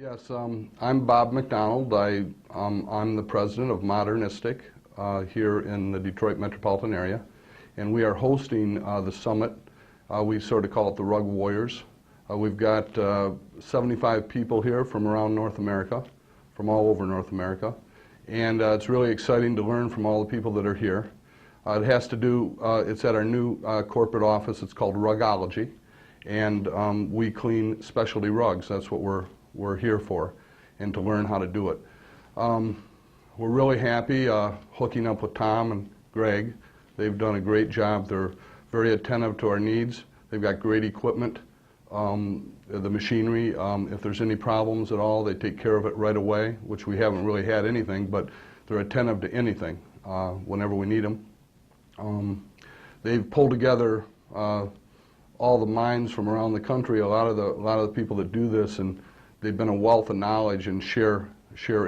Yes, I'm Bob McDonald. I'm the president of Modernistic here in the Detroit metropolitan area, and we are hosting the summit. We sort of call it the Rug Warriors. We've got 75 people here from around North America, from all over North America, and it's really exciting to learn from all the people that are here. It has to do, it's at our new corporate office. It's called Rugology, and we clean specialty rugs. That's what we're here for, and to learn how to do it. We're really happy hooking up with Tom and Greg. They've done a great job. They're very attentive to our needs. They've got great equipment, the machinery. If there's any problems at all, they take care of it right away, which we haven't really had anything, but they're attentive to anything whenever we need them. They've pulled together all the minds from around the country, a lot of the people that do this, and they've been a wealth of knowledge, and share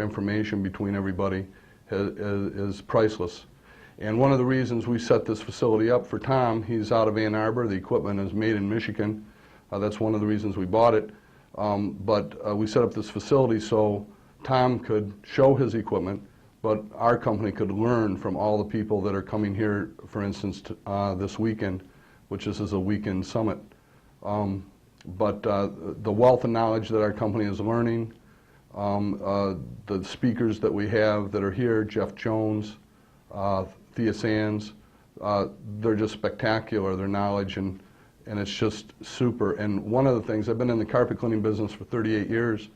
information between everybody is priceless. And one of the reasons we set this facility up for Tom, he's out of Ann Arbor. The equipment is made in Michigan. That's one of the reasons we bought it. But we set up this facility so Tom could show his equipment, but our company could learn from all the people that are coming here, for instance, this weekend, which this is a weekend summit. But the wealth of knowledge that our company is learning, the speakers that we have that are here, Jeff Jones, Thea Sands, they're just spectacular, their knowledge, and it's just super. And one of the things, I've been in the carpet cleaning business for 38 years,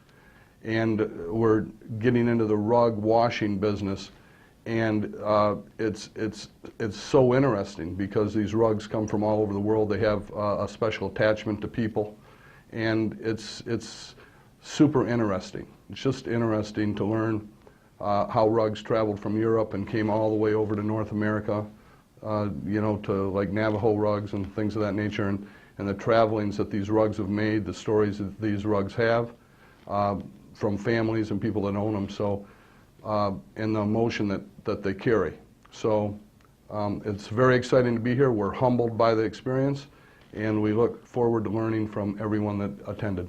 and we're getting into the rug washing business, and it's so interesting because these rugs come from all over the world. They have a special attachment to people, and it's super interesting. It's just interesting to learn how rugs traveled from Europe and came all the way over to North America, you know, to like Navajo rugs and things of that nature, and the travelings that these rugs have made, the stories that these rugs have from families and people that own them. So, and the emotion that they carry. So it's very exciting to be here. We're humbled by the experience, and we look forward to learning from everyone that attended.